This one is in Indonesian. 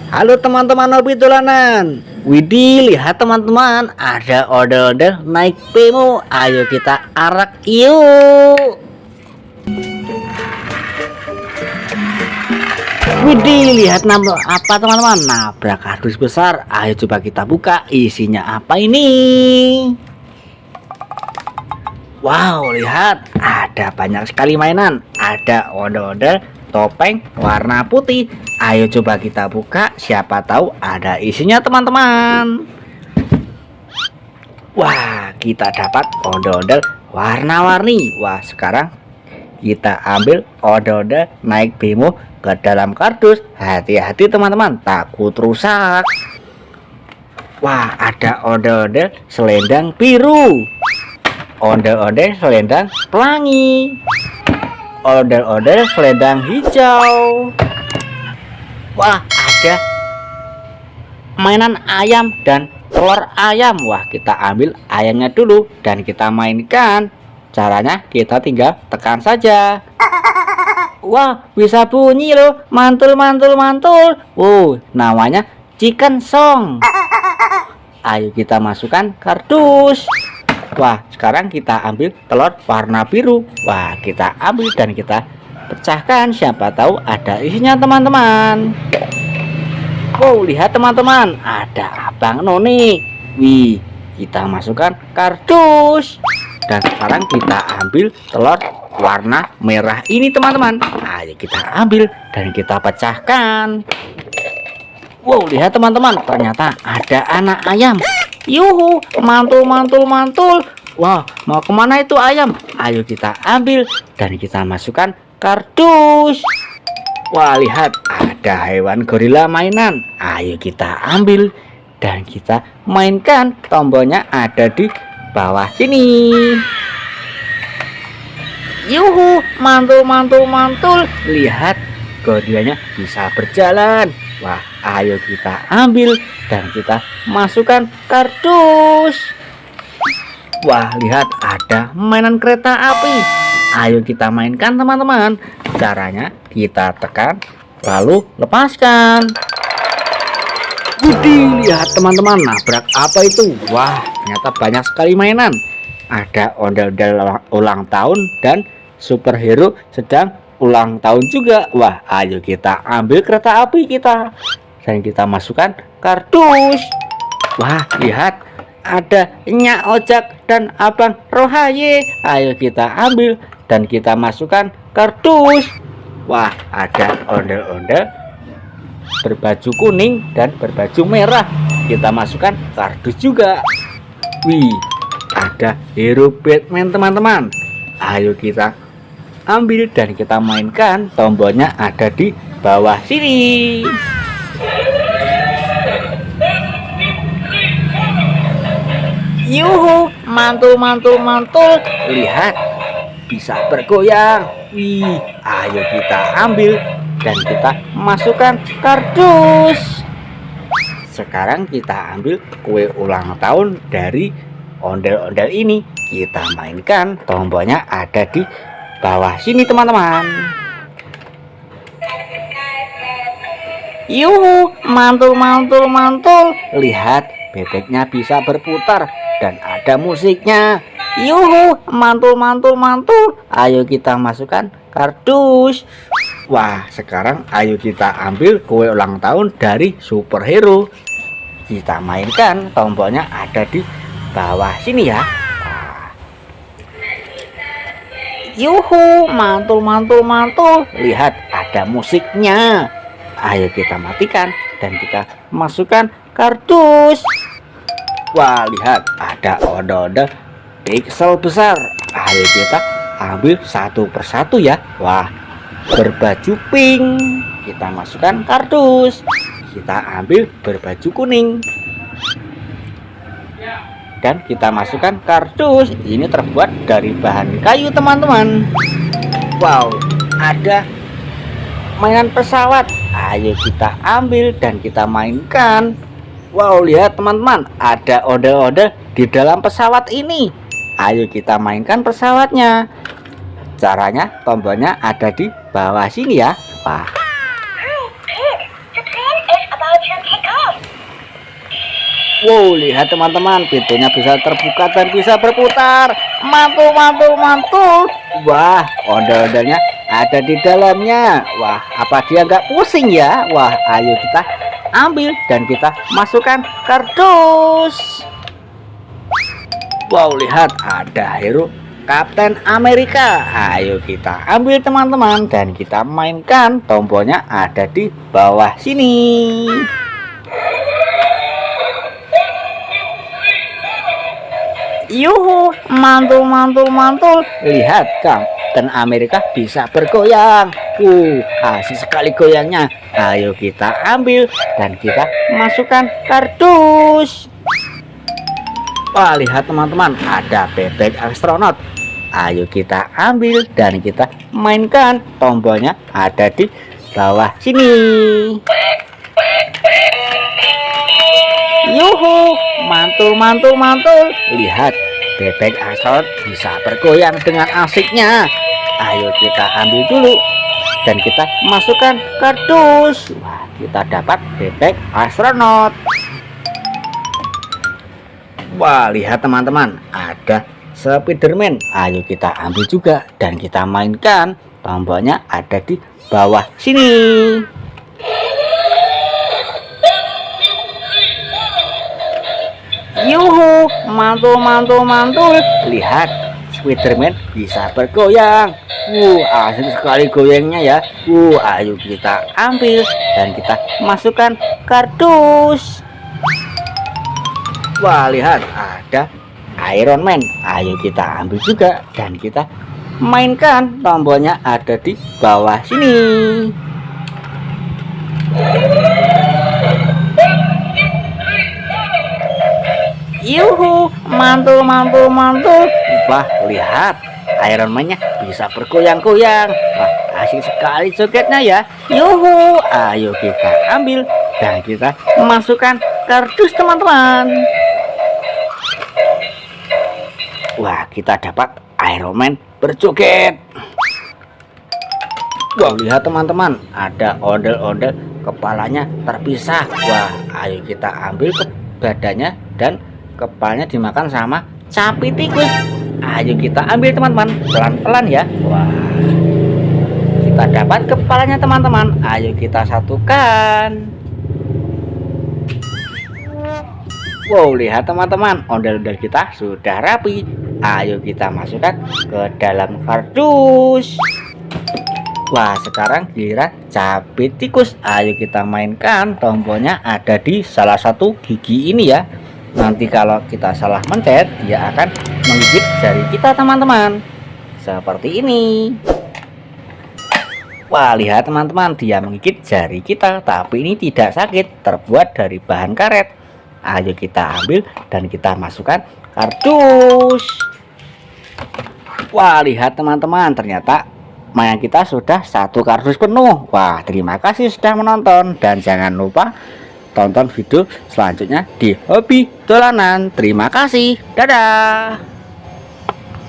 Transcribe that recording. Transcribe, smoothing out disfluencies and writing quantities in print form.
Halo teman-teman hobi dolanan. Widih, lihat teman-teman, ada odol-odol naik Bemo. Ayo kita arak yuk. Widih, lihat apa teman-teman? Nabrak kardus besar. Ayo coba kita buka, isinya apa ini? Wow, lihat, ada banyak sekali mainan. Ada odol-odol topeng warna putih. Ayo coba kita buka, siapa tahu ada isinya teman-teman. Wah, kita dapat odol-odol warna-warni. Wah, sekarang kita ambil odol-odol naik Bemo ke dalam kardus. Hati-hati teman-teman, takut rusak. Wah, ada odol-odol selendang biru, odol-odol selendang pelangi, odol-odol selendang hijau. Wah, ada mainan ayam dan telur ayam. Wah, kita ambil ayamnya dulu dan kita mainkan. Caranya kita tinggal tekan saja. Wah, bisa bunyi loh, mantul mantul mantul. Namanya chicken song. Ayo kita masukkan kardus. Wah, sekarang kita ambil telur warna biru. Wah, kita ambil dan kita pecahkan, siapa tahu ada isinya teman-teman. Wow, lihat teman-teman, ada Abang Noni. Wih, kita masukkan kardus. Dan sekarang kita ambil telur warna merah ini teman-teman. Ayo kita ambil dan kita pecahkan. Wow, lihat teman-teman, ternyata ada anak ayam. Yuhu, mantul mantul mantul. Wah, mau kemana itu ayam? Ayo kita ambil dan kita masukkan kardus. Wah, lihat, ada hewan gorila mainan. Ayo kita ambil dan kita mainkan. Tombolnya ada di bawah sini. Yuhu, mantul mantul mantul. Lihat, gorilanya bisa berjalan. Wah, ayo kita ambil dan kita masukkan kardus. Wah, lihat, ada mainan kereta api. Ayo kita mainkan teman-teman. Caranya kita tekan lalu lepaskan. Widih, lihat teman-teman, nabrak apa itu? Wah, ternyata banyak sekali mainan. Ada ondel-ondel ulang tahun dan superhero sedang ulang tahun juga. Wah, ayo kita ambil kereta api kita dan kita masukkan kardus. Wah, lihat, ada Nyak Ojak dan Abang Rohaye. Ayo kita ambil dan kita masukkan kardus. Wah, ada ondel-ondel berbaju kuning dan berbaju merah. Kita masukkan kardus juga. Wih, ada hero Batman teman-teman. Ayo kita ambil dan kita mainkan. Tombolnya ada di bawah sini. Yuhu, mantul mantul mantul. Lihat, bisa bergoyang. Wih, ayo kita ambil dan kita masukkan kardus. Sekarang kita ambil kue ulang tahun dari ondel-ondel ini. Kita mainkan. Tombolnya ada di bawah sini teman-teman. Yuhu, mantul mantul mantul. Lihat, bebeknya bisa berputar dan ada musiknya. Yuhu, mantul mantul mantul. Ayo kita masukkan kardus. Wah, sekarang ayo kita ambil kue ulang tahun dari superhero. Kita mainkan. Tombolnya ada di bawah sini ya. Yuhu, mantul mantul mantul. Lihat, ada musiknya. Ayo kita matikan dan kita masukkan kardus. Wah, lihat, ada odol-odol pixel besar. Ayo kita ambil satu persatu ya. Wah, berbaju pink. Kita masukkan kardus. Kita ambil berbaju kuning dan kita masukkan kardus. Ini terbuat dari bahan kayu teman-teman. Wow, ada mainan pesawat. Ayo kita ambil dan kita mainkan. Wow, lihat teman-teman, ada odol-odol di dalam pesawat ini. Ayo kita mainkan pesawatnya. Caranya, tombolnya ada di bawah sini ya. Wah, Wow, lihat teman-teman, pintunya bisa terbuka dan bisa berputar. Mantul, mantul, mantul. Wah, ondel-ondelnya ada di dalamnya. Wah, apa dia nggak pusing ya? Wah, ayo kita ambil dan kita masukkan kardus. Wow, lihat ada hero Kapten Amerika. Ayo kita ambil teman-teman dan kita mainkan. Tombolnya ada di bawah sini. Yuhu, mantul, mantul, mantul. Lihat, Kapten Amerika bisa bergoyang. Asik sekali goyangnya. Ayo kita ambil dan kita masukkan kardus. Wah, lihat teman-teman, ada bebek astronot. Ayo kita ambil dan kita mainkan. Tombolnya ada di bawah sini. Yuhu, mantul, mantul, mantul. Lihat, bebek astronot bisa bergoyang dengan asiknya. Ayo kita ambil dulu dan kita masukkan kardus. Wah, kita dapat bebek astronot. Wah, lihat teman-teman, ada Spiderman. Ayo kita ambil juga dan kita mainkan. Tombolnya ada di bawah sini. Yuhu, mantul, mantul, mantul. Lihat, Spiderman bisa bergoyang. Asik sekali goyangnya ya. Ayo kita ambil dan kita masukkan kardus. Wah, lihat ada Iron Man. Ayo kita ambil juga dan kita mainkan. Tombolnya ada di bawah sini. Yuhu, mantul, mantul, mantul. Wah, lihat Iron Man-nya bisa bergoyang-goyang. Wah, asik sekali jogetnya ya. Yuhu, ayo kita ambil dan kita masukkan kardus teman-teman. Wah, kita dapat Iron Man berjoget. Wah, lihat teman-teman, ada ondel-ondel kepalanya terpisah. Wah, ayo kita ambil ke badannya dan kepalanya dimakan sama sapi tikus. Ayo kita ambil teman-teman, pelan-pelan ya. Wah, kita dapat kepalanya teman-teman. Ayo kita satukan. Wow, lihat teman-teman, ondel-ondel kita sudah rapi. Ayo kita masukkan ke dalam kardus. Wah, sekarang giliran sapi tikus. Ayo kita mainkan. Tombolnya ada di salah satu gigi ini ya. Nanti kalau kita salah mencet, dia akan menggigit jari kita teman-teman. Seperti ini. Wah, lihat teman-teman, dia menggigit jari kita. Tapi ini tidak sakit, terbuat dari bahan karet. Ayo kita ambil dan kita masukkan kardus. Wah, lihat teman-teman, ternyata mainan kita sudah satu kardus penuh. Wah, terima kasih sudah menonton dan jangan lupa tonton video selanjutnya di Hobi Dolanan. Terima kasih, dadah.